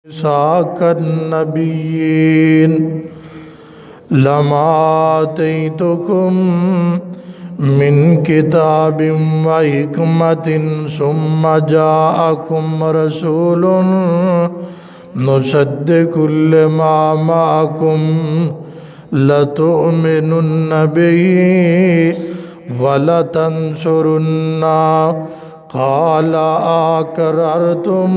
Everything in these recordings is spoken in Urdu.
ساق النبیین لما آتیتکم من کتاب و حکمت ثم جاءکم رسول مصدق لما معکم لتؤمنن به ولتنصرنہ قال اقررتم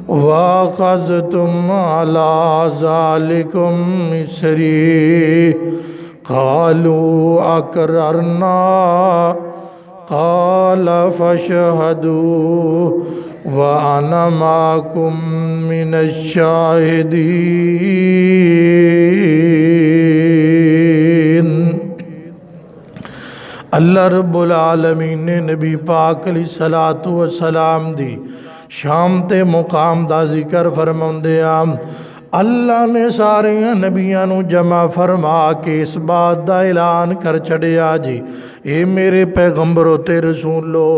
وَأَخَذْتُمْ عَلَىٰ ذَلِكُمْ إِصْرِي قَالُوا أَقْرَرْنَا قَالَ فَاشْهَدُوا وَأَنَا مَعَكُمْ مِنَ الشَّاهِدِينَ۔ اللہ رب العالمین نے نبی پاک علیہ الصلوۃ والسلام دی شام تے مقام دا ذکر فرماؤندے آم اللہ نے سارے نبیاں نو جمع فرما کے اس بات دا اعلان کر چھڑیا جی اے میرے پیغمبرو تے رسولو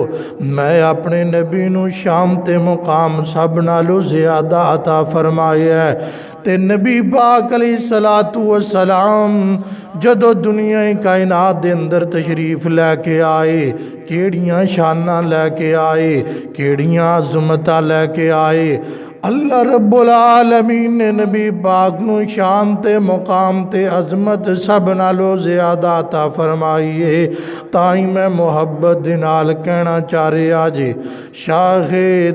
میں اپنے نبی نو شام تے مقام سب نالو زیادہ عطا فرمایا ہے تے نبی پاک علیہ السلام جدو دنیا کائنات دے اندر تشریف لے کے آئے کیڑیاں شاناں لے کے آئے کیڑیاں عظمتاں لے کے آئے اللہ رب العالمین نے نبی پاک نو شان تے مقام تے عظمت سب نالو زیادہ عطا فرمائیے تائیں میں محبت دنال کہنا چاہ رہا جی شاہ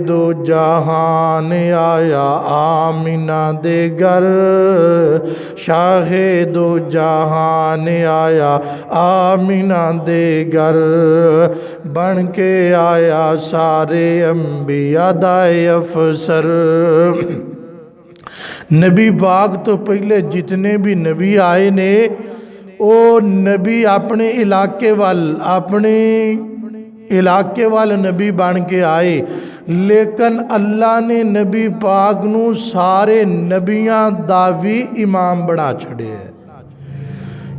دو جہان آیا آمینہ دے گر شاہ دو جہان آیا آمینہ دے گر بن کے آیا سارے انبیاء دائے افسر۔ نبی پاک تو پہلے جتنے بھی نبی آئے نے او نبی اپنے علاقے وال نبی بن کے آئے لیکن اللہ نے نبی پاک نو سارے نبیاں دا بھی امام بنا چھڑے ہیں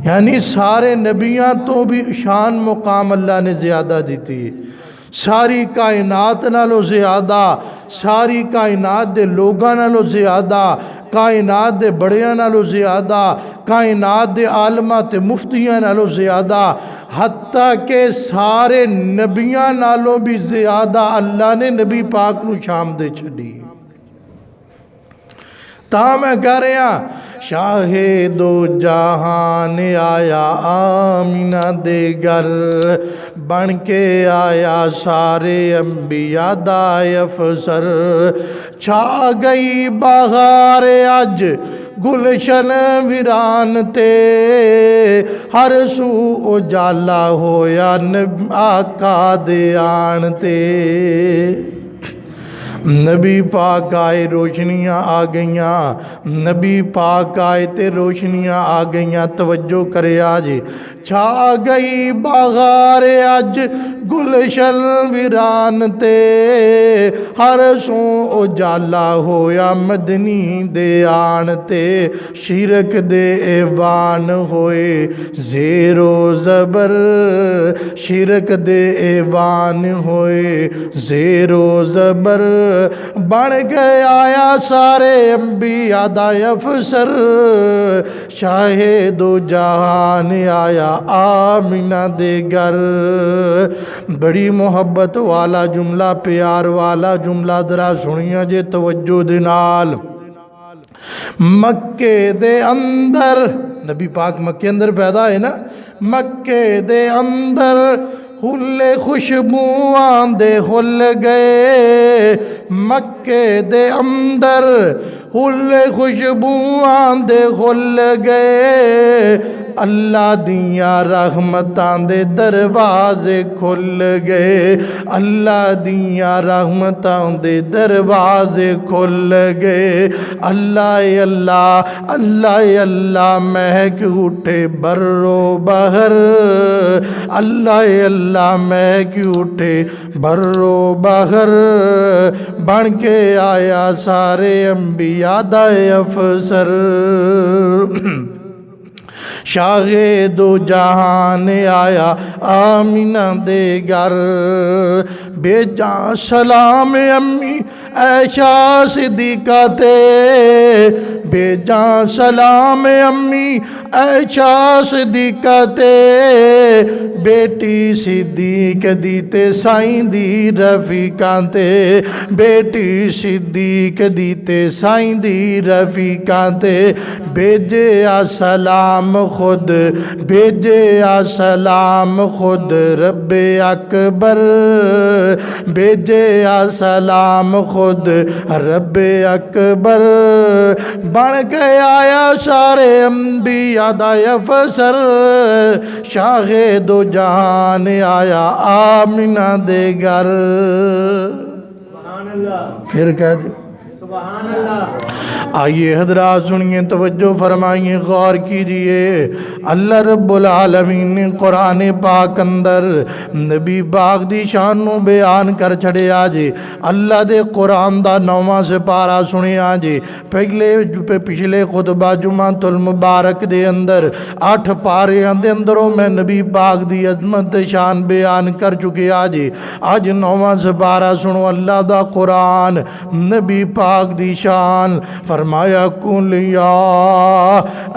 یعنی سارے نبیاں تو بھی شان مقام اللہ نے زیادہ دیتی ہے ساری کائنات نالو زیادہ ساری کائنات دے لوگاں نالو زیادہ کائنات دے بڑیاں نالو زیادہ کائنات دے عالماں تے مفتیاں نالو زیادہ حتیٰ کہ سارے نبیاں نالو بھی زیادہ اللہ نے نبی پاک نو شام دے چھڑی تا میں کہہ رہا شاہ دو جہان آیا آمینہ دے گر بن کے آیا سارے انبیاء دائے افسر چھا گئی بہار اج گلشن ویران تے ہر سو اجالا ہویا آقا دے آن تے نبی پاک آئے روشنیاں آ گئیاں نبی پاک آئے تے روشنیاں آ گئیاں توجہ کرے آجے چھا گئی بہار اج گلشن ویران تے ہر سو اجالا ہویا مدنی دے آن تے شرک دے ایوان ہوئے زیر و زبر شرک دے ایوان ہوئے زیر و زبر بن گئے آیا سارے انبیاء دائے افسر شاہ دو جہان آیا آمینہ دے گر بڑی محبت والا جملہ پیار والا جملہ ذرا سنیاں جے توجہ دنال مکے دے اندر نبی پاک مکے اندر پیدا ہے نا مکے دے اندر ہلے خوشبوان دے ہل گئے مکے دے اندر ہلے خوشبوان دے ہل گئے اللہ دیاں رحمتاں دے دروازے کھل گئے اللہ دیاں رحمتاں دے دروازے کھل گئے اللہ اللہ اللہ اللہ مہک اٹھے بر و بحر اللہ اللہ مہک اٹھے بر و بحر بن کے آیا سارے انبیاء دائے افسر شاہ دو جہان آیا آمینہ دے گر بھیجا سلام امی عائشہ صدیقہ تے بھیجا سلام امی عائشہ صدیقہ تے بیٹی صدیق دی تے سائیں دی رفیقاں تے بیٹی صدیق دی تے سائیں دی رفیقاں تے بھیجے سلام خود بھیجے سلام خود رب اکبر بھیجے سلام خود رب اکبر بن کے آیا سارے انبیاء دا افسر شاہ دو جہان آیا آمنہ دے گھر پھر کہہ دے سبحان اللہ۔ آئیے حضرات سنیے توجہ فرمائیے غور کیجئے اللہ رب العالمین نے قرآن پاک اندر نبی پاک دی شانوں بیان کر چھڑے آجے اللہ دے قرآن دا 9واں سپارہ سنے آجے پچھلے خطبہ جمعۃ المبارک دے اندر 8 پارے دے اندروں میں نبی پاک دی عظمت شان بیان کر چکے آجے آج 9واں سپارہ سنو اللہ دا قرآن نبی پاک دی شان فرمایا کل یا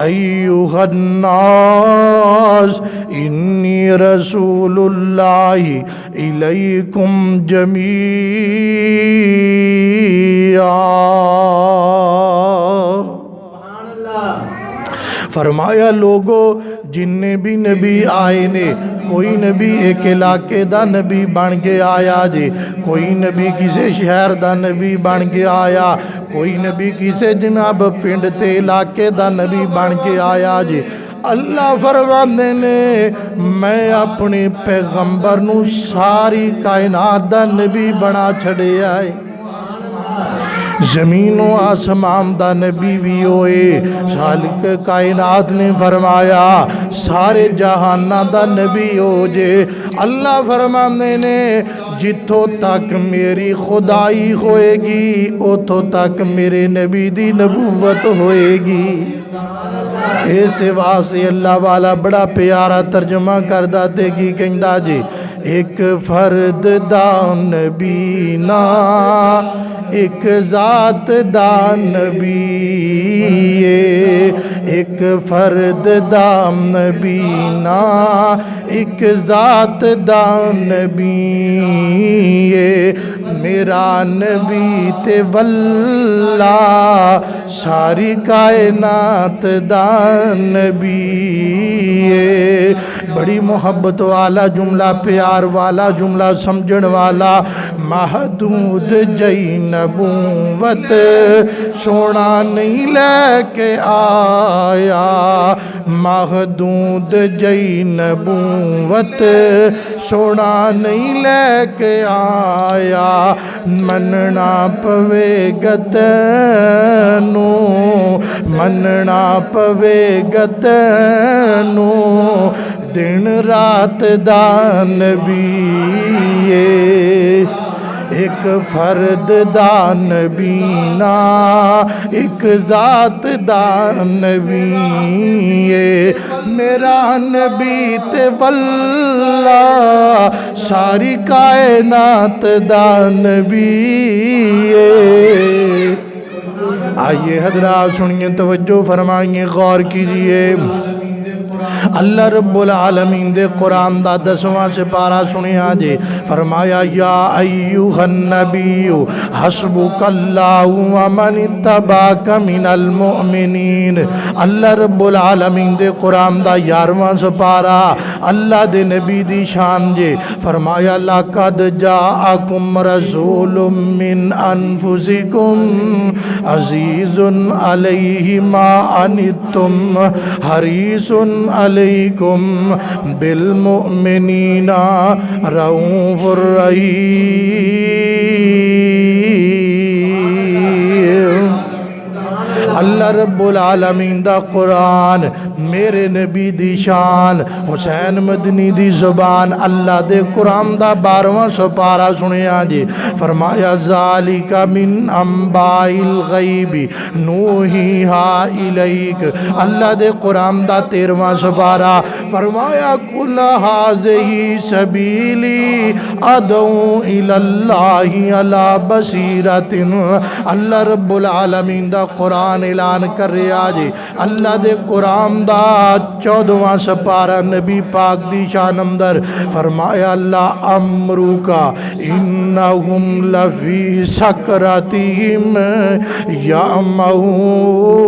ایوہ الناس انی رسول اللہ الیکم جمیعا سبحان اللہ۔ فرمایا لوگو جننے بھی نبی آئے نے کوئی نبی ایک علاقے دا نبی بن کے آیا جی کوئی نبی کسی شہر دا نبی بن کے آیا کوئی نبی کسی جناب پنڈ تے علاقے دا نبی بن کے آیا جی اللہ فرماندے نے میں اپنی پیغمبر نو ساری کائنات دا نبی بنا چھڑے آئے زمین و آسمان دا نبی بھی ہوئے خالق کائنات نے فرمایا سارے جہانہ دا نبی ہو جے اللہ فرمانے نے جتھوں تک میری خدائی ہوئے گی اتھوں تک میرے نبی دی نبوت ہوئے گی ایسے واسے اللہ والا بڑا پیارا ترجمہ کر داتے کی کہندہ جی ایک فرد دا نبی نا ایک ذات دا نبی ایک فرد دا نبی نا ایک ذات دا نبی میرا نبی تے واللہ ساری کائنات دا نبی بڑی محبت والا جملہ پیار والا جملہ سمجھن والا محدود جئی نبوت سونا نہیں لے کے آیا محدود جئی نبوت سونا نہیں لے کے آیا مننا پوے گتنو مننا پوے گتنو دن رات دا نبی ایک فرد دا نبی نا ایک ذات دا نبی میرا نبی تے واللہ ساری کائنات دا نبی آئیے حضرات سنیے توجہ فرمائیے غور کیجئے اللہ رب العالمین دے قرآن دا 10واں سپارہ سنیا جے فرمایا یا ایوہ النبی حسبک اللہ ومن اتبعک من المؤمنین اللہ رب العالمین دے قرآن دا 11واں سپارہ اللہ دے نبی دی شان جے فرمایا لقد جاءکم رسول من انفسکم عزیز علیہ ما عنتم حریص علیکم بالمؤمنین رؤوف الرحیم اللہ رب العالمین دا قرآن میرے نبی دی شان حسین مدنی دی زبان اللہ دے قرآن دا 12واں سپارہ سنیا جی فرمایا ذالک من انباء الغیب نوحیہا الیک اللہ دے قرآن دا 13واں سپارہ فرمایا کل ھذہ سبیلی ادعو الی اللہ علی بصیرۃ اللہ رب العالمین دا قرآن اعلان کر رہا جی اللہ دے قرآن دا 14واں سپارہ نبی پاک دی شان اندر فرمایا اللہ امروکا انہم لفی سکرتہم یعمہون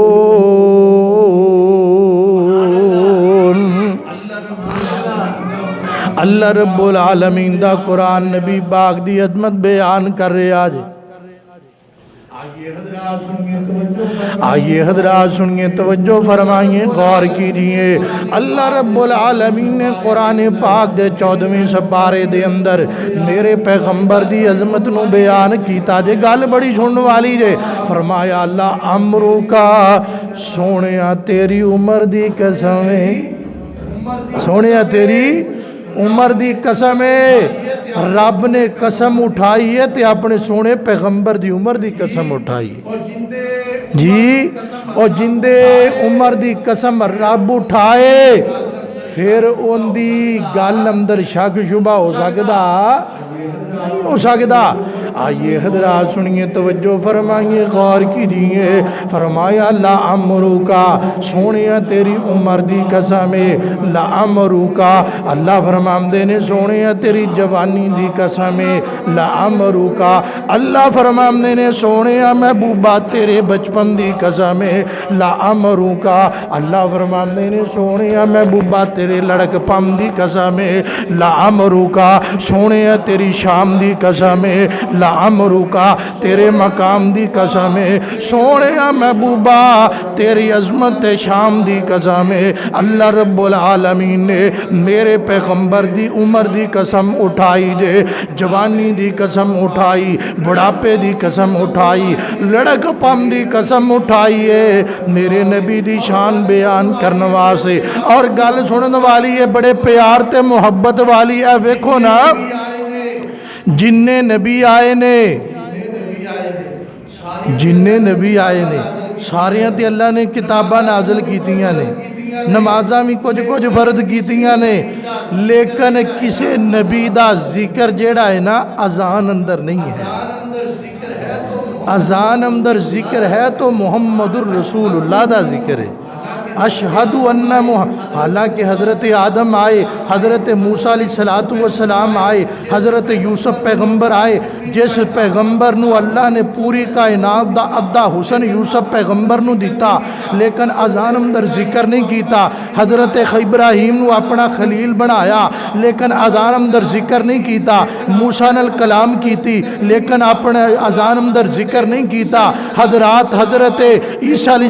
اللہ رب العالمین دا قرآن نبی پاک دی عظمت بیان کر رہے آج آئیے حضرات سنیے توجہ فرمائیے غور کیجئے اللہ رب العالمین نے قرآن پاک دے 14ویں سپارے دے اندر میرے پیغمبر دی عظمت نو بیان کیتا جے گل بڑی سننے والی جے فرمایا اللہ امرو کا سونیا تیری عمر دی قسم سونیا تیری عمر دی قسم ہے رب نے قسم اٹھائی ہے تے اپنے سونے پیغمبر دی عمر دی قسم اٹھائی ہے جی اور جندے عمر دی قسم رب اٹھائے پھر ان دی گل اندر شک شبہ ہو سکدا نہیں ہو سکدا آئیے حضرات سنیے توجہ فرمائیے غور کیجئے فرمایا لا امرو کا سونیا تیری عمر دی قسم ہے لا امرو کا اللہ فرماندے نے سونیا تیری جوانی دی قسم ہے لا امرو کا اللہ فرماندے نے سونیا محبوبہ تیرے بچپن دی قسم ہے لا امرو کا اللہ فرماندے نے سونیا محبوبہ تیرے لڑک پم دی قسم ہے لا امرو کا سونیا تیری شام دی قسم ہے لا امرو کا تیرے مقام دی قسم ہے سونیا محبوبہ تیری عظمت شام دی قسم ہے اللہ رب العالمین نے میرے پیغمبر دی عمر دی قسم اٹھائی جے جوانی دی قسم اٹھائی بڑھاپے دی قسم اٹھائی لڑک پم دی قسم اٹھائی ہے میرے نبی دی شان بیان کرنے واسطے اور گل سنن والی ہے بڑے پیار تے محبت والی ہے ویکھو نا جننے نبی آئے نے جننے نبی آئے نے ساریاں تے اللہ نے کتاباں نازل کیتیاں نے نمازاں بھی کچھ فرض کیتیاں نے لیکن کسے نبی دا ذکر جیڑا ہے نا اذان اندر نہیں ہے اذان اندر ذکر ہے تو محمد الرسول اللہ دا ذکر ہے اشہد ان حالانکہ حضرت آدم آئے حضرت موسیٰ علیہ السلام آئے حضرت یوسف پیغمبر آئے جس پیغمبر نو اللہ نے پوری کائنات دا ادھا حسن یوسف پیغمبر نو دیتا لیکن اذان اندر ذکر نہیں کیتا حضرت ابراہیم نو اپنا خلیل بنایا لیکن اذان اندر ذکر نہیں کیتا موسیٰ نال کلام کیتی لیکن اپنے اذان اندر ذکر نہیں کیتا حضرت عیسیٰ علیہ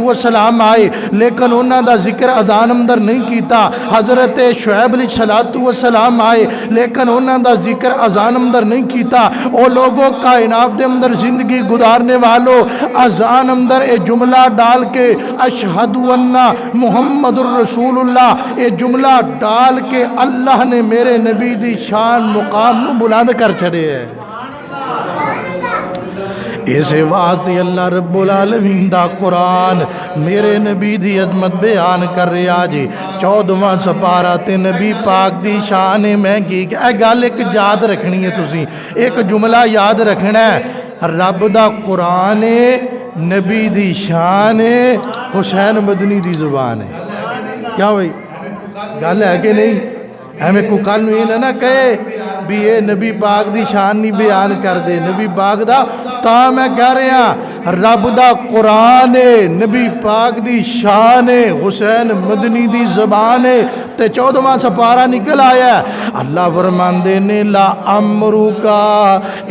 السلام آئے لیکن انہاں دا ذکر اذان اندر نہیں کیتا حضرت شعیب علیہ السلام آئے لیکن انہاں دا ذکر اذان اندر نہیں کیتا او لوگوں کائنات دے اندر زندگی گزارنے والوں اذان اندر اے جملہ ڈال کے اشہد ان محمد الرسول اللہ اے جملہ ڈال کے اللہ نے میرے نبی دی شان مقام نو بلند کر چھڑے ہے اسے واسطے اللہ رب العالمین دا قرآن میرے نبی دی عظمت بیان کر رہا جی 14واں سپارہ تے نبی پاک دی شان مہنگی اے گل ایک یاد رکھنی ہے تسی ایک جملہ یاد رکھنا ہے رب دا قرآن نبی دی شان حسین مدنی دی زبان ہے کیا ہوئی گل ہے کہ نہیں ہمیں کو کل نو یہ نہ کہے بھی یہ نبی پاک دی شان نہیں بیان کر دے نبی پاک دا تا میں کہہ رہا رب دا قرآن نبی پاک دی شان حسین مدنی دی زبان تے 14واں سپارہ نکل آیا ہے اللہ فرماندے نے لا امروکا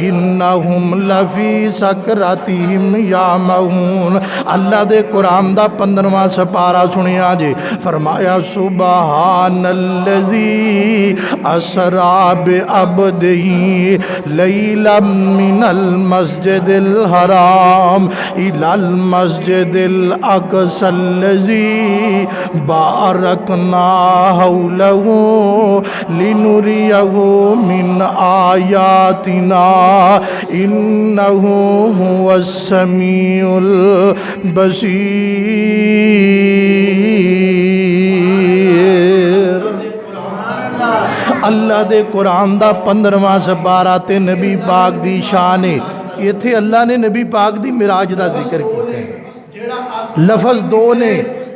انہم لفی سکرتہم یعمہون اللہ دے قرآن دا 15واں سپارہ سنیا جی فرمایا سبحان الذی اسرا بعبدہ لیلا من المسجد الحرام الی المسجد الاقصی الذی بارکنا حولہ لنریہ من آیاتنا انہ هو السمیع البصیر۔ اللہ دے قرآن دا 15واں سپارہ تے نبی پاک دی شان ہے۔ ایتھے اللہ نے نبی پاک دی معراج دا ذکر کیتا ہے۔ لفظ دو نے،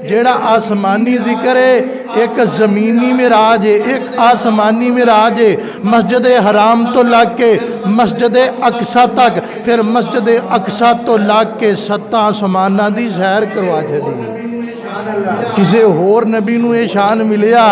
جیڑا آسمانی ذکر ہے ایک زمینی معراج ہے، ایک آسمانی معراج ہے۔ مسجد حرام تو لگ کے مسجد اقصی تک، پھر مسجد اقصی تو لگ کے 7 آسماناں دی سیر کروا چھڑی۔ کسے ہور نبی نو یہ شان ملیا،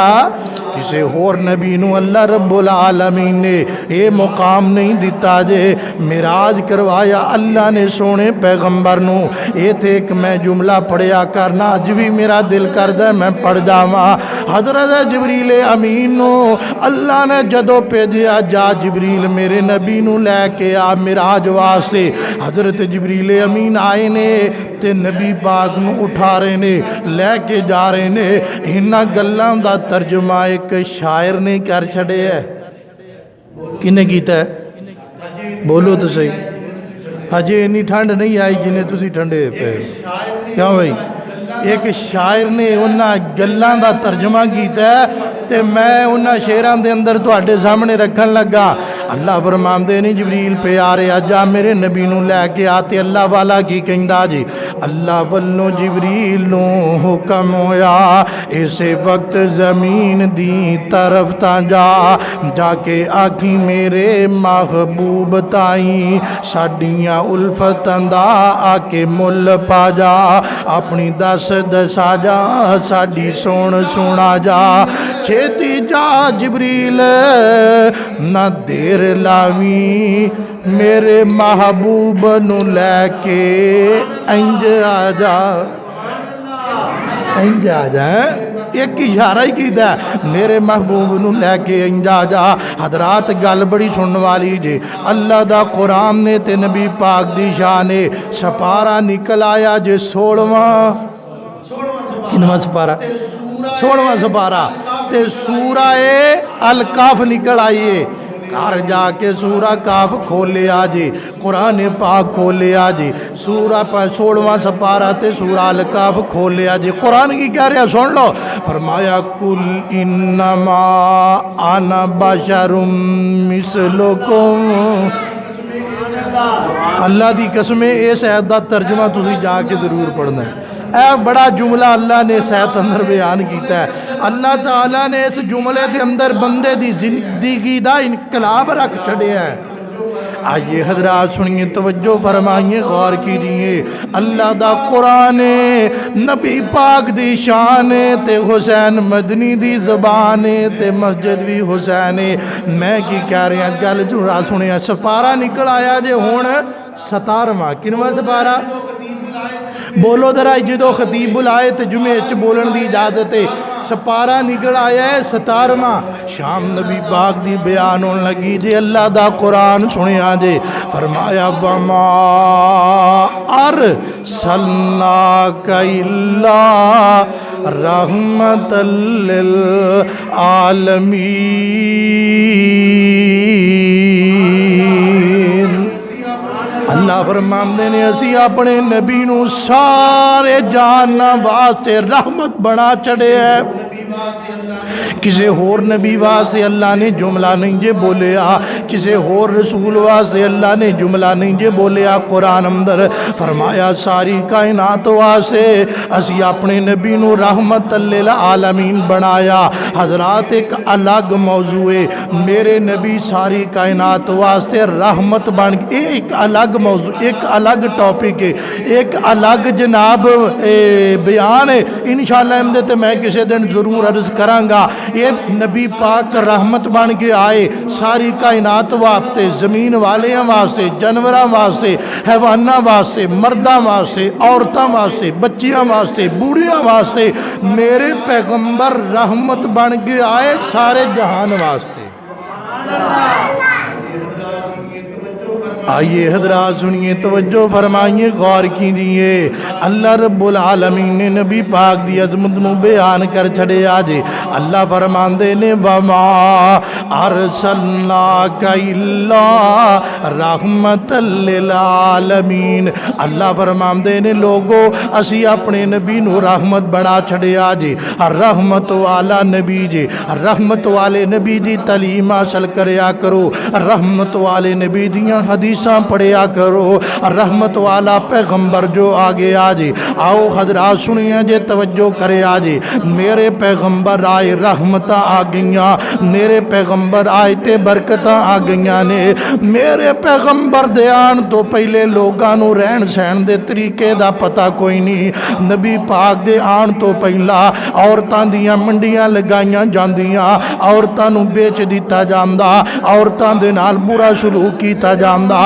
کسے ہور نبی نو اللہ رب العالمین نے یہ مقام نہیں دیتا جے معراج کروایا اللہ نے سونے پیغمبر نو۔ یہ تھے کہ میں جملہ پڑھیا کرنا اج بھی میرا دل کردہ ہے میں پڑھ جاواں۔ حضرت جبریل امین نو اللہ نے جدو بھیجیا جا جبریل میرے نبی نو لے کے آ معراج واسطے، حضرت جبریل امین آئے نے تے نبی پاک نو اٹھا رہے نے لے کے جا رہے نے۔ انہاں گلاں دا ترجمہ ایک شاعر نے کر چھڑے ہے۔ کنے کیتا ہے؟ بولو تو صحیح۔ ہجے انی ٹھنڈ نہیں آئی جنہیں تسی ٹھنڈے پہ کیوں بھائی؟ ایک شاعر نے انہاں گلاں دا ترجمہ کیتا ہے تے میں انہاں شعراں دے اندر تواڈے سامنے رکھن لگا۔ اللہ فرماندے نے جبریل پہ آ رہے جا میرے نبی نو لے کے آتے۔ اللہ والا کی کہندا جی اللہ والوں جبریل نو حکم ہویا اسے وقت زمین دی طرف تا جا کے آکھی میرے محبوب تائیں ساڈیاں الفتاں دا آ کے مل پا جا، اپنی دس دسا جا ساڈی سون سنا جا، چھیتی جا جبریل نہ دیر لاویں میرے محبوب نو لے کے انج آ جا، انج آ جا۔ ایک اشارہ ہی کیتا ہے میرے محبوب نو لے کے انج آ جا۔ حضرات گل بڑی سنن والی جے، اللہ دا قرآن نے تے نبی پاک دی شان ہے۔ سپارہ نکل آیا جے 16واں، کنواں سپارہ؟ 16واں سپارہ تے سورہ الکاف نکل آئیے۔ گھر جا کے سورہ کاف کھولے آجے، قرآن پاک کھولے آجے، سورہ 16واں سپارہ تے سورہ الکاف کھولے آجے۔ قرآن کی کہہ رہا سن لو، فرمایا کل انما انا بشر مثلکم۔ اللہ دی قسم اس آیت دا ترجمہ تسی جا کے ضرور پڑھنا ہے۔ اے بڑا جملہ اللہ نے اس آیت اندر بیان کیتا ہے۔ اللہ تعالیٰ نے اس جملے دے اندر بندے دی زندگی دا انقلاب رکھ چھڑیا ہے۔ آئیے حضرات سنیے، توجہ فرمائیے، غور کیجئے۔ اللہ دا قرآن نبی پاک دی شان تے حسین مدنی دی زبان تے مسجد بھی حسین۔ میں کی کہہ رہا گل جڑا سنیا، سپارہ نکل آیا جے ہون 17واں، کنواں سپارہ؟ بولو ذرا، جدو خطیب بلائے تے جمعے چ بولن دی اجازت ہے۔ سپارہ نکل آیا ہے 17واں، شام نبی پاک دی بیان ہون لگی جے اللہ دا قرآن سنیا جے، فرمایا وما ارسلناک الا رحمۃ للعالمین۔ اللہ فرماندے نے اسی اپنے نبی نو سارے جہاناں واسطے رحمت بنا چھڑے ہے۔ کسے ہور نبی واسطے اللہ نے جملہ نہیں جے بولیا، کسے ہور رسول واسطے اللہ نے جملہ نہیں جے بولیا۔ قرآن اندر فرمایا ساری کائنات واسطے اسی اپنے نبی نو رحمت للعالمین بنایا۔ حضرات ایک الگ موضوع ہے، میرے نبی ساری کائنات واسطے رحمت بن گئے، ایک الگ موضوع، ایک الگ ٹاپک ہے، ایک الگ جناب بیان ہے۔ انشاءاللہ احمد تے میں کسی دن ضرور عرض کراں گا۔ یہ نبی پاک رحمت بن کے آئے ساری کائنات واسطے، زمین والیاں واسطے، جانوراں واسطے، حیواناں واسطے، مرداں واسطے، عورتاں واسطے، بچیاں واسطے، بوڑھیاں واسطے میرے پیغمبر رحمت بن کے آئے سارے جہان واسطے۔ آئیے حضرات سنیے، توجہ فرمائیے، غور کیجیے۔ اللہ رب العالمین نے نبی پاک دی عظمت نو بیان کر چھڑے آجے۔ اللہ فرماندے نے وَمَا أَرْسَلْنَاكَ إِلَّا رَحْمَةً لِلْعَالَمِينَ۔ اللہ فرماندے نے لوگو اسی اپنے نبی نو رحمت بنا چھڑے آجے، رحمت والا نبی جے، رحمت والے نبی دی تعلیم حاصل کریا کرو، رحمت والے نبی دیاں حدیثاں پڑھیا کرو، رحمت والا پیغمبر جو آگے آجے۔ آؤ حضرات سنیے جے، توجہ کرے آجے، میرے پیغمبر آئے رحمتاں آ گئیاں، میرے پیغمبر آئے تے برکتاں آ گئیاں نے۔ میرے پیغمبر دے آن تو پہلے لوگاں نو رہن سہن دے طریقے دا پتہ کوئی نہیں۔ نبی پاک دے آن تو پہلا عورتاں دیاں منڈیاں لگائیاں جاندیاں، عورتاں نو بیچ دیتا جاندا، عورتاں دے نال برا سلوک کیتا جاندا۔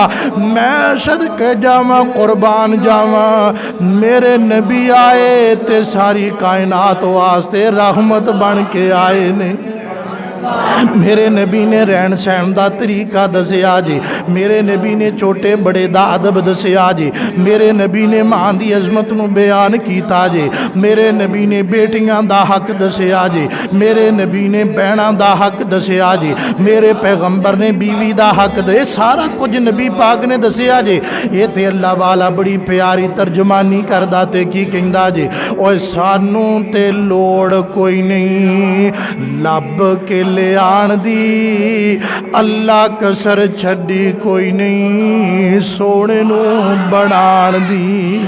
میں صدقے جاواں، قربان جاواں، میرے نبی آئے تے ساری کائنات واسطے رحمت بن کے آئے نے۔ میرے نبی نے رہن سہن دا طریقہ دسیا جی، میرے نبی نے چھوٹے بڑے دا ادب دسیا جی، میرے نبی نے ماں دی عظمت نو بیان کیتا جی، میرے نبی نے بیٹیاں دا حق دسیا جی، میرے نبی نے بہناں دا حق دسیا جی، میرے پیغمبر نے بیوی دا حق دے، سارا کچھ نبی پاک نے دسیا جی۔ یہ تے اللہ والا بڑی پیاری ترجمانی کردہ تے کی کہندا جی، اوہ سانوں تے لوڑ کوئی نہیں لب کے لے آن دی، اللہ کسر چھڑی کوئی نہیں سونے نو بنان دی۔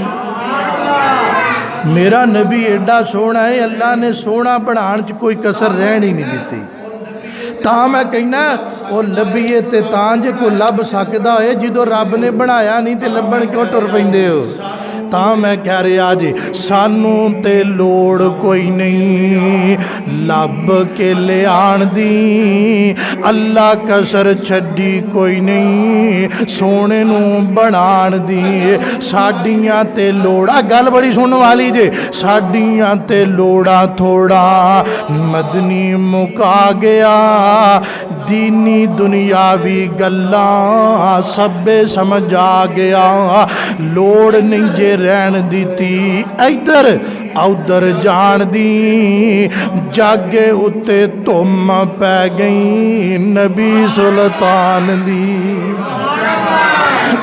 میرا نبی ایڈا سونا ہے، اللہ نے سونا بنان چ کوئی کسر رہن ہی نہیں دیتی۔ تاں میں کہنا وہ لبیے تے تاں جے کو لب سکدا ہے، جدو رب نے بنایا نہیں تے لبن کیوں ٹر پیندے ہو؟ تاں میں کہہ رہا جی، سانوں تے لوڑ کوئی نہیں لب کے لے آن دی، اللہ کسر چھڈی کوئی نہیں سونے نو بنان دی۔ ساڈیاں تے لوڑا، گل بڑی سنن والی جے، ساڈیاں تے لوڑا تھوڑا مدنی مکا گیا، دینی دنیاوی گلاں سبے سمجھ آ گیا، لوڑ نہیں جے رہن دیتی ادھر ادھر جان دی، جاگے اتے تم پہ گئی نبی سلطان دی۔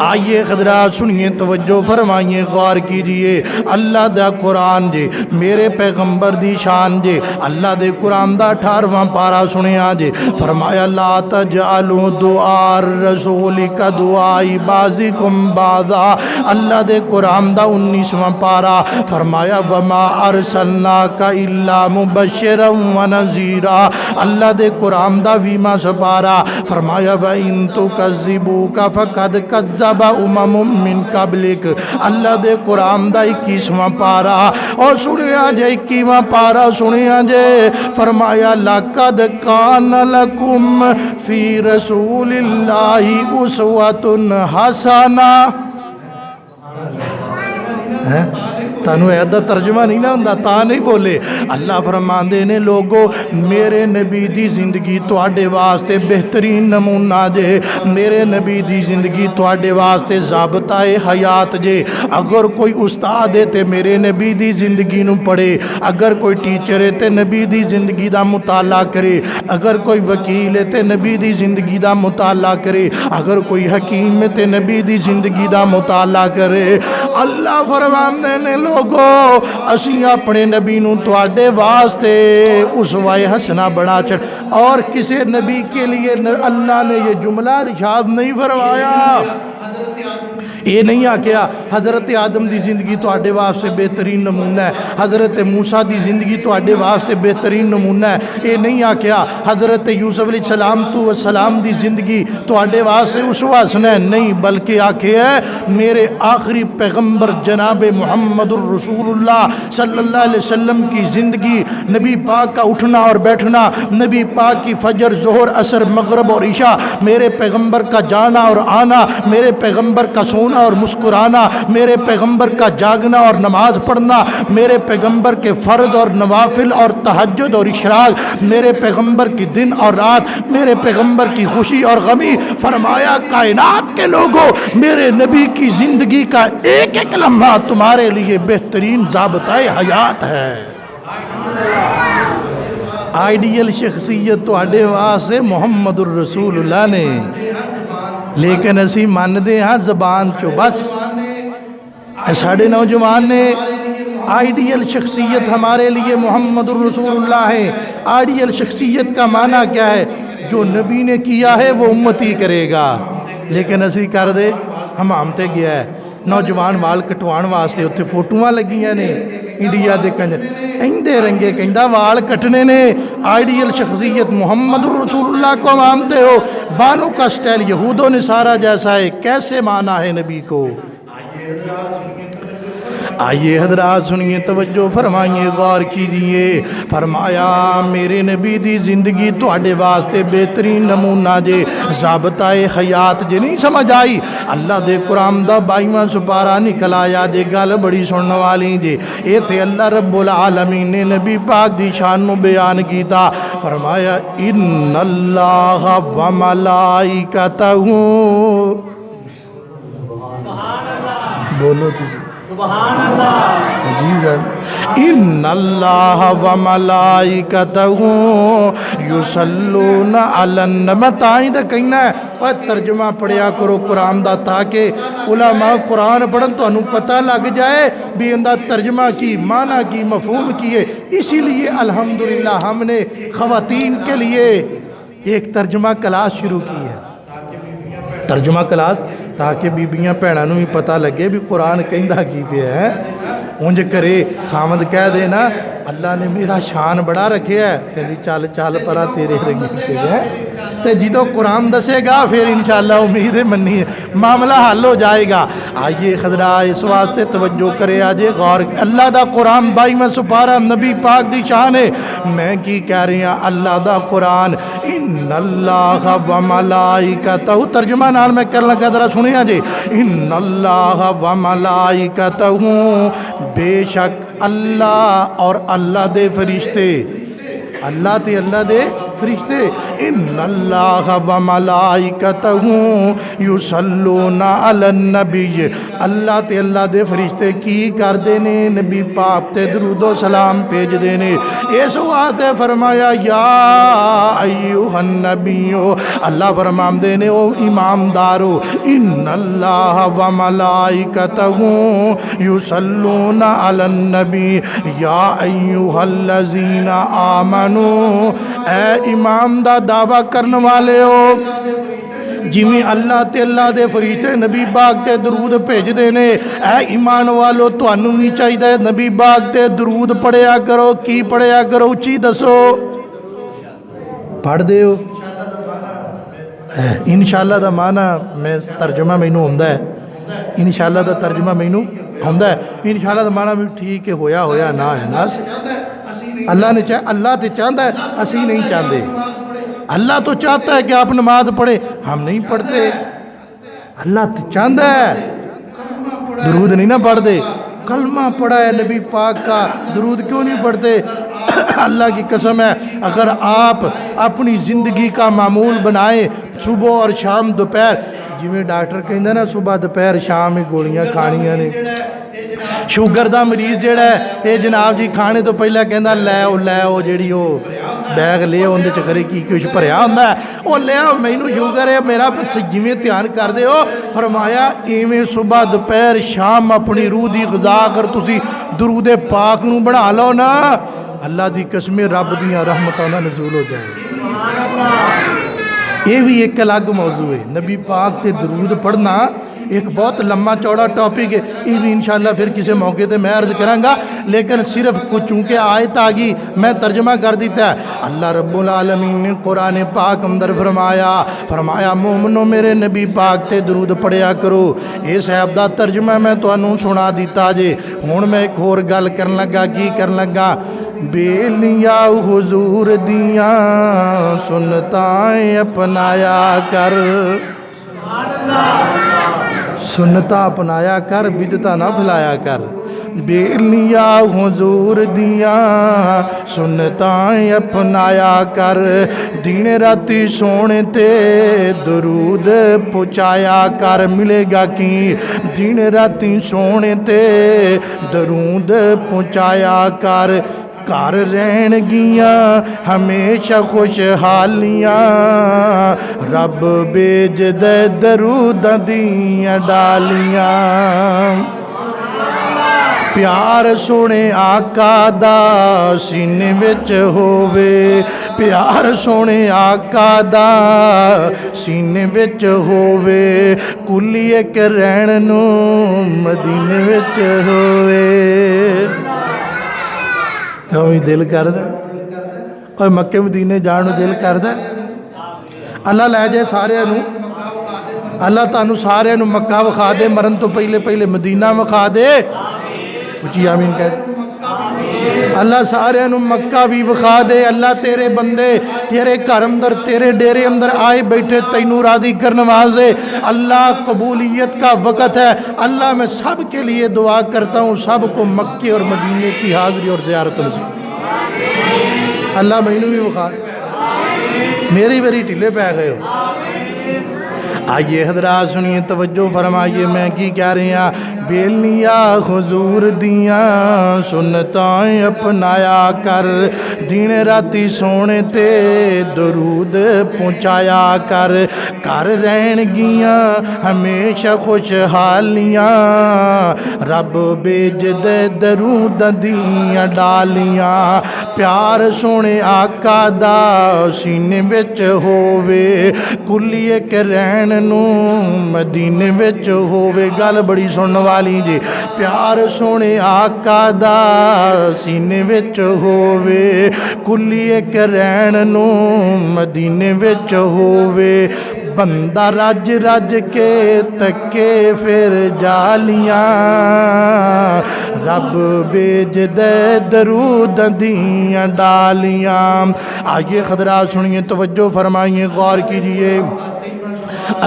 آئیے حضرات سنیے، توجہ فرمائیے، غور کیجئے، اللہ دا قرآن جے، میرے پیغمبر دی شان جے، اللہ دے قرآن دا 18واں پارا سنیا جے، فرمایا لا تجعلوا دعاء الرسول کا دعائی بعضکم بعضا، اللہ دے قرآن دا 19واں پارا فرمایا وما ارسلناک الا مبشرا ونذیرا، اللہ دے قرآن دا 20واں سپارا فرمایا وَإِن تُكَذِّبُوكَ فَقَدْ كَذَّبَ أُمَمٌ مِّن قَبْلِكَ، اللہ دے قرآن دا 21واں پارا اور سنیا جے 21واں پارا سنیا جے، فرمایا لَقَدْ كَانَ لَكُمْ فِي رَسُولِ اللَّهِ أُسْوَةٌ حَسَنَةٌ۔ تانوں ایدہ ترجمہ نہیں نہ ہوندا، تا نہیں بولے۔ اللہ فرماندے نے لوگو میرے نبی دی زندگی تواڈے واسطے بہترین نمونہ جے، میرے نبی دی زندگی تواڈے واسطے ضابطہ حیات جے۔ اگر کوئی استاد ہے تے میرے نبی دی زندگی نو پڑھے، اگر کوئی ٹیچر ہے تے نبی دی زندگی دا مطالعہ کرے، اگر کوئی وکیل ہے تے نبی دی زندگی دا مطالعہ کرے، اگر کوئی حکیم ہے تے نبی دی زندگی دا مطالعہ کرے۔ اللہ فرماندے نے لوگو اسی اپنے نبی نو تواڈے واسطے اسوہ حسنہ بنا چھڑ، اور کسی نبی کے لیے اللہ نے یہ جملہ ارشاد نہیں فرمایا۔ یہ نہیں آکھیا حضرت آدم دی زندگی تواڈے واسطے بہترین نمونہ ہے، حضرت موسیٰ دی زندگی تواڈے واسطے بہترین نمونہ ہے، یہ نہیں آکھیا حضرت یوسف علیہ السلام دی زندگی تواڈے واسطے اسوہ حسنہ ہے، نہیں، بلکہ آکھیا ہے میرے آخری پیغمبر جناب محمد الرسول اللہ صلی اللہ علیہ وسلم کی زندگی، نبی پاک کا اٹھنا اور بیٹھنا، نبی پاک کی فجر، ظہر، عصر، مغرب اور عشاء، میرے پیغمبر کا جانا اور آنا، میرے پیغمبر کا سونا اور مسکرانا، میرے پیغمبر کا جاگنا اور نماز پڑھنا، میرے پیغمبر کے فرض اور نوافل اور تہجد اور اشراق، میرے پیغمبر کی دن اور رات، میرے پیغمبر کی خوشی اور غمی۔ فرمایا کائنات کے لوگوں، میرے نبی کی زندگی کا ایک ایک لمحہ تمہارے لیے بہترین ضابطۂ حیات ہے۔ آئیڈیل شخصیت تو آڈے واسے محمد الرسول اللہ نے، لیکن اسی ماندے ہاں زبان چو بس۔ ساڑھے نوجوان نے آئیڈیل شخصیت ہمارے لیے محمد الرسول اللہ ہے۔ آئیڈیل شخصیت کا معنی کیا ہے؟ جو نبی نے کیا ہے وہ امتی کرے گا، لیکن اسی کر دے ہم آمتے گیا ہے۔ نوجوان وال کٹوان واسطے اتھے فوٹوਆਂ لگیاں نے انڈیا دے کنج ایندے رنگے کہندہ وال کٹنے نے۔ آئیڈیل شخصیت محمد الرسول اللہ کو ہم مانتے ہو، بانوں کا سٹائل یہود و نصارہ جیسا ہے، کیسے مانا ہے نبی کو؟ آئیے حضرات سنیے، توجہ فرمائیے، غور کیجئے۔ فرمایا میرے نبی دی زندگی تو آڈے واسطے بہترین نمونہ جے، ضابطۂ حیات جے۔ نہیں سمجھ آئی؟ اللہ دے قرآن دا 22واں سپارہ نکل آیا جے، گل بڑی سننے والی جے۔ اے تھے اللہ رب العالمین نے نبی پاک دی شان نو بیان کیتا۔ فرمایا ان اللہ و ملائکتہ، بولو تھی سبحان اللہ، عجیب ہے۔ ان اللہ و ملائکتہ یصلون علی النبی، میں تائیں دا کہنا ہے اور ترجمہ پڑھیا کرو قرآن دا، تاکہ علماء قرآن پڑھن تو انہوں پتہ لگ جائے بھی اندہ ترجمہ کی، معنی کی، مفہوم کی ہے۔ اسی لیے الحمدللہ ہم نے خواتین کے لیے ایک ترجمہ کلاس شروع کی ہے، ترجمہ کلاس، تاکہ بیبیاں بھیناں نوں بھی پتہ لگے بھی قرآن کہندا کی پیا ہے۔ اونج کرے خامد کہہ دینا اللہ نے میرا شان بڑا رکھیا ہے، کہندی چال چال پرا تیرے رنگی کے ہے، تے جدو قرآن دسے گا پھر انشاءاللہ امید منی ہے معاملہ حل ہو جائے گا۔ آئیے خضراء اس واسطے توجہ کرے آجے، غور، اللہ دا قرآن 22واں سپارہ نبی پاک دی شان ہے۔ میں کی کہہ رہی ہاں؟ اللہ دا قرآن ان اللہ و ملائکتہ، ترجمہ نال میں کرنا کہ ذرا سنیا جی، ان اللہ و ملائکتہ، بے شک اللہ اور اللہ دے فرشتے، اللہ تے اللہ دے فرشتے، ان اللہ و ملائکتہ یصلون علی النبی، اللہ تے اللہ دے فرشتے کی کر دینے؟ نبی پاک تے درود و سلام بھیج دینے۔ اس واسطے فرمایا یا ایھا النبی، اللہ فرمان دینے او ایماندارو، ان اللہ و ملائکتہ یصلون علی النبی یا ایھا الذین آمنو، اے ایمان دا دعویٰ کرنے والے ہو، جویں اللہ تے اللہ دے فرشتے نبی پاک تے درود بھیج دینے، اے ایمان والو تانوں بھی چاہیے نبی پاک تے درود پڑھیا کرو۔ کی پڑھیا کرو؟ اچھی دسو، پڑھ دے ہو؟ انشاءاللہ دا معنی میں ترجمہ مینوں ہوندا ہے، انشاءاللہ دا ترجمہ مینوں ہوندا ہے، انشاءاللہ دا معنی بھی ٹھیک ہے، ہویا نہ ہے نا، اللہ نے اللہ تے چاہتا ہے، اسی نہیں چاہتے۔ اللہ تو چاہتا ہے کہ آپ نماز پڑھیں، ہم نہیں پڑھتے۔ اللہ تو چاہتا ہے، درود نہیں نہ پڑھتے، کلمہ پڑھا ہے نبی پاک کا، درود کیوں نہیں پڑھتے؟ اللہ کی قسم ہے اگر آپ اپنی زندگی کا معمول بنائیں، صبح اور شام دوپہر، جویں ڈاکٹر کہندا نا صبح دوپہر شام گولیاں کھانیاں نے، شوگر دا مریض جڑا ہے اے جناب جی کھانے تو پہلے کہندا لے آؤ جیڑی او بیگ لے اندے چ خرے کی کچھ بھریا ہوندا ہے، او لے آؤ، مینوں شوگر ہے، میرا جویں دھیان کر دے ہو۔ فرمایا ایویں صبح دوپہر شام اپنی روح دی غذا اگر تسی درود پاک نو بنا لو نا، اللہ دی قسم رب دیاں رحمتاں نازل ہو جائے۔ یہ بھی ایک الگ موضوع ہے، نبی پاک تے درود پڑھنا ایک بہت لمبا چوڑا ٹاپک ہے، یہ بھی انشاءاللہ پھر کسی موقع تے میں عرض کروں گا، لیکن صرف کچھ چونکہ آیت آ گئی میں ترجمہ کر دیتا ہے۔ اللہ رب العالمین نے قرآن پاک اندر فرمایا مومنو میرے نبی پاک تے درود پڑھیا کرو۔ اس عیب دا ترجمہ میں تانوں سنا دیتا جے۔ ہن میں ایک اور گل کرن لگا، کی کرن لگا؟ بیلیاں حضور دیاں سنتائیں اپنایا کر، سنتا اپنایا کر، بدعتاں نہ بھلایا کر۔ بیلیاں حضور دیاں سنتائیں اپنایا کر، دین راتی سونے تے درود پہنچایا کر۔ ملے گا کی؟ دین راتی سونے تے درود پہنچایا کر۔ گھر رہن گیاں ہمیشہ خوشحالیاں، رب بیج دے درود دیاں ڈالیاں۔ پیار سونے آقا دا سینے وچ ہووے، پیار سونے آقا دا سینے وچ ہووے، کلی ایک رہن نو مدینے وچ ہووے۔ کوئی دل کر دے، کوئی مکے مدینے جان دل کر دے؟ اللہ لے جائے سارے نو، اللہ تانوں سارے نو مکہ وکھا دے، مرن تو پہلے پہلے مدینہ وکھا دے۔ اچھی آمین کہہ دے۔ اللہ سارے نو مکہ بھی وکھا دے۔ اللہ تیرے بندے تیرے گھر اندر تیرے ڈیرے اندر آئے بیٹھے تینوں راضی کر نوازے۔ اللہ قبولیت کا وقت ہے۔ اللہ میں سب کے لیے دعا کرتا ہوں سب کو مکے اور مدینے کی حاضری اور زیارت نصیب۔ اللہ مینوں بھی وکھا دے، میری بری ٹھلے پہ گئے ہو۔ آئیے حضرات سنیے، توجہ فرمائیے، میں کی کہہ رہی ہاں؟ بیلیاں حضور دیاں سنتائیں اپنایا کر، دین راتی سونے تے درود پہنچایا کر۔ گھر رہن گیاں ہمیشہ خوشحالیاں، رب بیج دے درود دیاں ڈالیاں۔ پیار سونے آقا دا سینے وچ ہووے، کلی ایک رہن نو مدینے وچ ہووے۔ گل بڑی سنن والی جی، پیار سونے آقا دا سینے وچ ہووے، کلی ایک رہن نو مدینے وچ ہووے۔ بندہ رج رج کے تکے پھر جالیاں، رب بیج دے درود دیاں ڈالیاں۔ آئیے حضرات سنیے، توجہ فرمائیے، غور کیجئے۔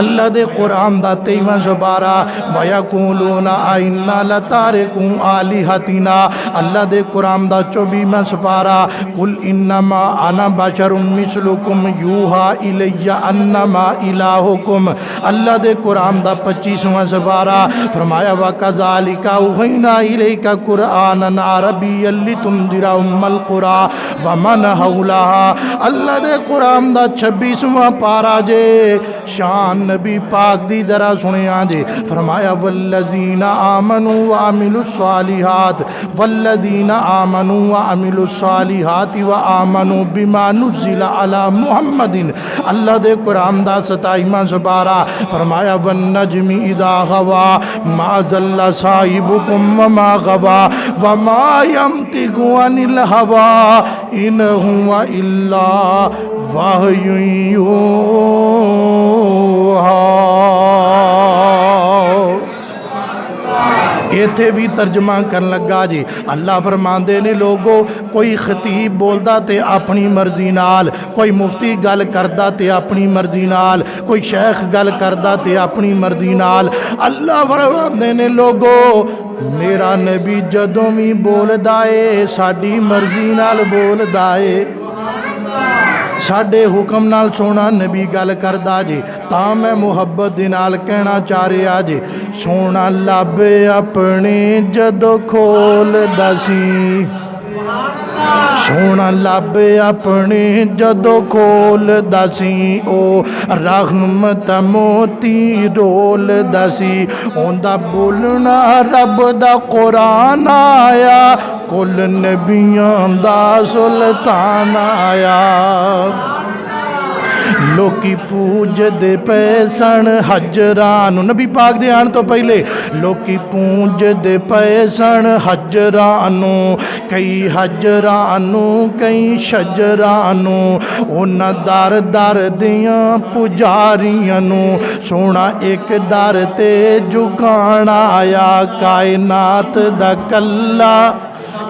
اللہ دے قرآن دا 23واں سپارہ، وَيَقُولُونَ أَإِنَّا لَتَارِكُو آلِهَتِنَا، اللہ دے قرآن دا 24واں سپارہ، قُلْ إِنَّمَا أَنَا بَشَرٌ مِثْلُكُمْ يُوحَىٰ إِلَيَّ أَنَّمَا إِلَٰهُكُمْ، اللہ دے قرآن دا 25واں سپارہ، فرمایا وَكَذَلِكَ أَوْحَيْنَا إِلَيْكَ قُرْآنًا عَرَبِيًّا لِتُنذِرَ أُمَّ الْقُرَىٰ وَمَنْ حَوْلَهَا، اللہ دے قرآن دا 26واں پارہ جے، شان نبی پاک دی ذرا سنیا جے، فرمایا والذین آمنوا وعملوا الصالحات، والذین آمنوا وعملوا الصالحات وآمنوا بما نزل علی محمد، اللہ دے قرآن دا 27واں سپارہ، فرمایا والنجم اذا غوا ما ضل صاحبکم وما غوا وما ينطق عن الهوى ان هو الا وحی ایتھے بھی ترجمہ کرن لگا جی۔ اللہ فرماندے نے لوگو، کوئی خطیب بولدا تے اپنی مرضی نال، کوئی مفتی گل کردا تے اپنی مرضی نال، کوئی شیخ گل کردا تے اپنی مرضی نال۔ اللہ فرماندے نے لوگو، میرا نبی جدوں بھی بولدا اے ساڈی مرضی نال بولدا اے، ساڈے حکم نال سونا نبی گل کردا جی، تاں میں محبت دے نال کہنا چاہ رہا جی، سونا لب اپنے جدو کھولدا سی، سونا لب اپنے جدو کھولدا سی، او رحمت موتی رولدا سی، اوندا بولنا رب دا قرآن آیا، کل نبیاں دا سلطان آیا۔ ਲੋਕੀ ਪੂਜਦੇ ਪਏ ਸਨ ਹਜਰਾਂ ਨੂੰ। ਨਬੀ ਪਾਕ ਦੇ ਆਉਣ ਤੋਂ ਪਹਿਲੇ ਲੋਕੀ ਪੂਜਦੇ ਪਏ ਸਨ ਹਜਰਾਂ ਨੂੰ, ਕਈ ਹਜਰਾਂ ਨੂੰ ਕਈ ਸ਼ਜਰਾਂ ਨੂੰ, ਉਹਨਾਂ ਦਰ ਦਰ ਦੀਆਂ ਪੁਜਾਰੀਆਂ ਨੂੰ। ਸੋਹਣਾ ਇੱਕ ਦਰ ਤੇ ਝੁਕਾਣਾ ਆਇਆ, ਕਾਇਨਾਤ ਦਾ ਕੱਲਾ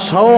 100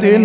3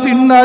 3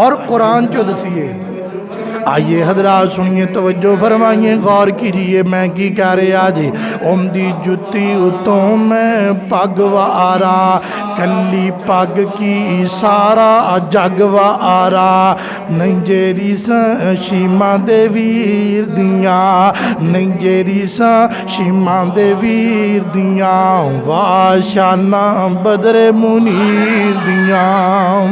اور قرآن چو دسیے۔ آئیے حضرات سنیے، توجہ فرمائیے، غور کیجئے میں کی کہہ رہا جی۔ دی جتی اتوں میں پگ و آرا، کلی پگ کی سارا جگ و آرا، ننجیری سا شیما دے ویر دیاں، ننجیری سا شیما دے ویر دیاں، واشانہ بدر منیر دیاں۔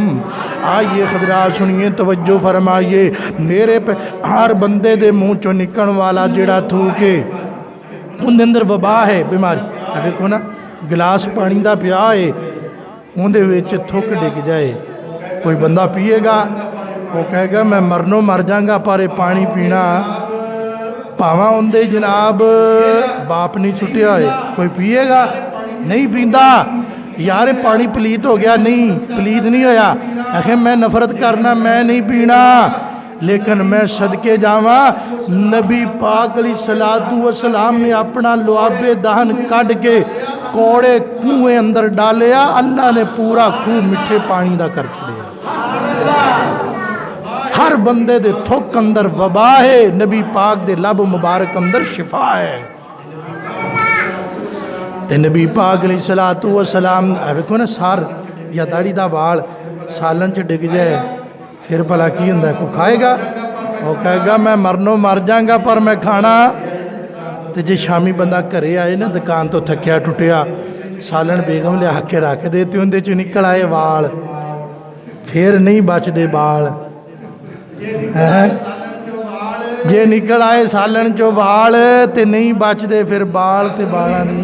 آئیے حضرات سنیے، توجہ فرمائیے، میرے پہ ہر بندے دے منہ چو نکن والا جڑا تھوکے ان دے اندر وبا ہے، بیماری ہے۔ دیکھو نا گلاس پانی دا پیا ہے، ان دے وچ تھوک ڈگ جائے، کوئی بندہ پیے گا وہ کہے گا میں مرنوں مر جاؤں گا، پر پانی پینا پاواں ان دے جناب باپ نہیں چھٹیا ہے، کوئی پیے گا نہیں پیندا۔ یار پانی پلیت ہو گیا، نہیں پلیت نہیں ہویا، آخر میں نفرت کرنا، میں نہیں پینا، لیکن میں صدقے جاواں نبی پاک علیہ السلام نے اپنا لعاب دہن کڈ کے کوڑے کنویں اندر ڈالیا، اللہ نے پورا کنو مٹھے پانی دا کر چھڑیا۔ ہر بندے دے تھوک اندر وبا ہے، نبی پاک دے لب مبارک اندر شفا ہے۔ تے نبی پاک علیہ السلام ویکھو نا سار یا داڑھی دا وال سالن چ ڈگ جائے پھر بھلا کی ہوندا ہے، کو کھائے گا؟ وہ کہے گا میں مرنوں مر جاؤں گا پر میں کھانا۔ تے جے شامی بندہ گھرے آئے نا دکان تو تھکیا ٹوٹیا، سالن بیگم لیا کے رکھ دیتے ہوندے چ نکل آئے وال، پھر نہیں بچ دے بال، جے نکل آئے سالن چو وال تے نہیں بچ دے پھر بال تے بالاں دی۔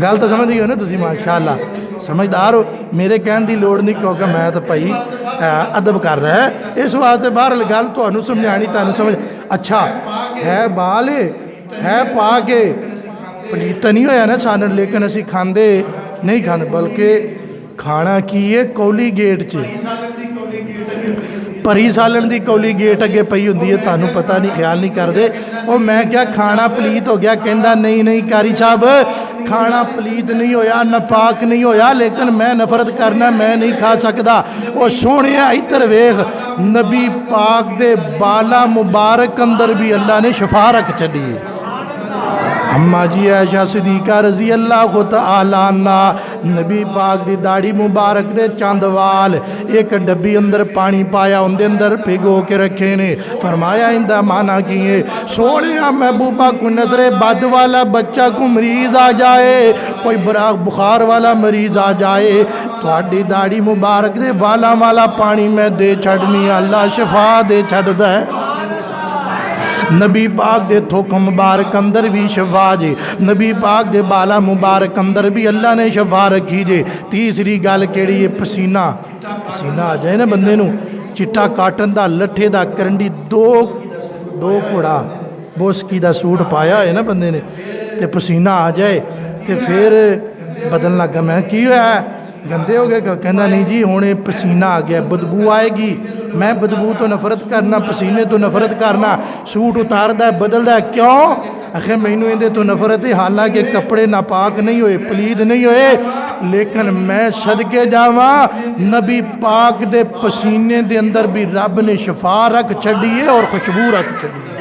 گل تو سمجھ گئی ہو نا تسی، ماشاءاللہ سمجھدار ہو، میرے کہن دی لوڑ نہیں، کیونکہ میں تو بھائی ادب کر رہا ہے اس واسطے، باہر گل تانوں سمجھانی، تانوں سمجھ اچھا ہے، بال ہے پا کے پلیت نہیں ہویا نا سالن، لیکن اسی کھاندے نہیں کھاندے، بلکہ کھانا کی ہے کولی گیٹ چ پری سالن دی کولی گیٹ اگے پئی ہوندی ہے، تانوں پتہ نہیں، خیال نہیں کر دے۔ او میں کیا کھانا پلیت ہو گیا؟ کہندا نہیں قاری صاحب کھانا پلیت نہیں ہویا، ناپاک نہیں ہویا، لیکن میں نفرت کرنا، میں نہیں کھا سکدا۔ او سونے ادھر ویکھ، نبی پاک دے بالا مبارک اندر بھی اللہ نے شفا رکھ چھڈی ہے۔ اماں جی عائشہ صدیقہ رضی اللہ تعالیٰ عنہ، نبی پاک دی داڑھی مبارک دے چاند وال ایک ڈبی اندر پانی پایا، ان دے اندر پھگو کے رکھے نے، فرمایا اندہ مانا کیے سوڑیا محبوبہ کو نظر بد والا بچہ کو مریض آ جائے، کوئی بخار والا مریض آ جائے، تو اڈی داڑھی مبارک دے والا پانی میں دے چھڑنی، اللہ شفا دے چھڑ دے۔ نبی پاک دے تھوک مبارک اندر بھی شفا جے، نبی پاک دے بالا مبارک اندر بھی اللہ نے شفا رکھی جے۔ تیسری گل کیڑی ہے؟ پسینہ آ جائے نا بندے نو، چٹا کاٹن دا لٹھے دا کرنڈی دو کوڑا بوسکی دا سوٹ پایا ہے نا بندے نے، تے پسینہ آ جائے تے پھر بدن لگا، میں کی ہوا ہے گندے ہو گئے؟ کہنا نہیں جی ہونے پسینہ آ گیا، بدبو آئے گی، میں بدبو تو نفرت کرنا، پسینے تو نفرت کرنا، سوٹ اتار دا ہے بدل دا ہے، کیوں؟ آخر مینوں اندے تو نفرت ہے، حالانکہ کپڑے ناپاک نہیں ہوئے، پلید نہیں ہوئے، لیکن میں صدقے جاواں نبی پاک دے پسینے دے اندر بھی رب نے شفا رکھ چھڑی ہے اور خوشبو رکھ چھڑی ہے۔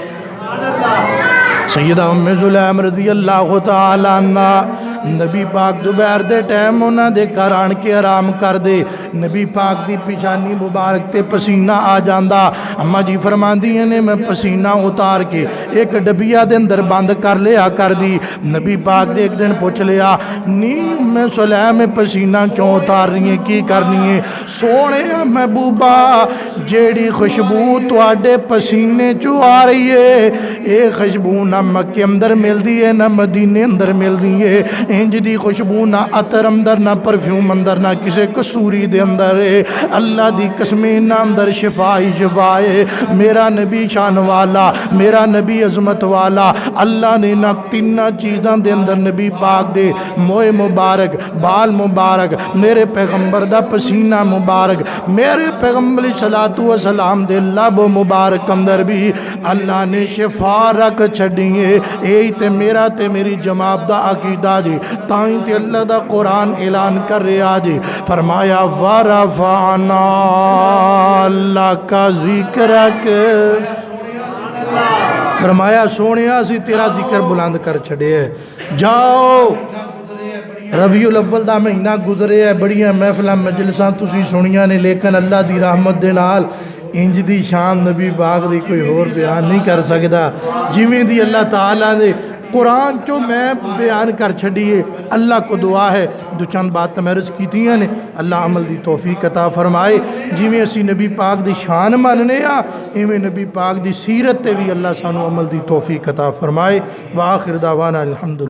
سیدہ ام سلیم رضی اللہ تعالیٰ عنہ، نبی پاک دوپہر دے ٹائم انہاں دے گھر آن کے آرام کر دے، نبی پاک دی پیشانی مبارک تے پسینہ آ جاندا، اماں جی فرماندیاں نے میں پسینہ اتار کے ایک ڈبیا دے اندر بند کر لیا کر دی۔ نبی پاک نے ایک دن پوچھ لیا، نی ام سلیم پسینہ کیوں اتار رہی ہیں، کی کرنی ہے؟ سونے محبوبہ جیڑی خوشبو تواڈے پسینے چو آ رہی ہے، اے خوشبو نہ مکے اندر مل دی ہے نہ مدینے اندر مل دی ہے، انج دی خوشبو نہ عطر اندر نہ پرفیوم اندر نہ کسے کسوری دے اندر ہے، اللہ دی قسمیں نہ اندر شفا ہی شفا ہے۔ میرا نبی شان والا، میرا نبی عظمت والا، اللہ نے نہ تین چیزاں دے اندر نبی پاک دے موئے مبارک، بال مبارک، میرے پیغمبر دا پسینہ مبارک، میرے پیغمبر صلاۃ و سلام دے لب مبارک اندر بھی اللہ نے شفا رکھ چھڑی ہے۔ اے تے میرا تے میری جماعت دا عقیدہ جی، تائیں تے اللہ دا قرآن اعلان کر رہا جی فرمایا ورفعنا لک ذکرک فرمایا سونیا اسی تیرا ذکر بلند کر چھڑے ہے جاؤ ربیع الاول دا مہینہ گزرے ہے بڑیاں محفلاں مجلساں تسی سنیاں نے لیکن اللہ دی رحمت دے نال انج دی شان نبی پاک دی کوئی اور بیان نہیں کر سکدا جویں دی اللہ تعالیٰ نے قرآن چو میں بیان کر چھڑیے اللہ کو دعا ہے دو چند بات تمہرس کی تھیں نے اللہ عمل دی توفیق عطا فرمائے جویں اسی نبی پاک دی شان ماننے ایویں نبی پاک دی سیرت تے بھی اللہ سانو عمل دی توفیق عطا فرمائے وآخر دعوانا الحمدللہ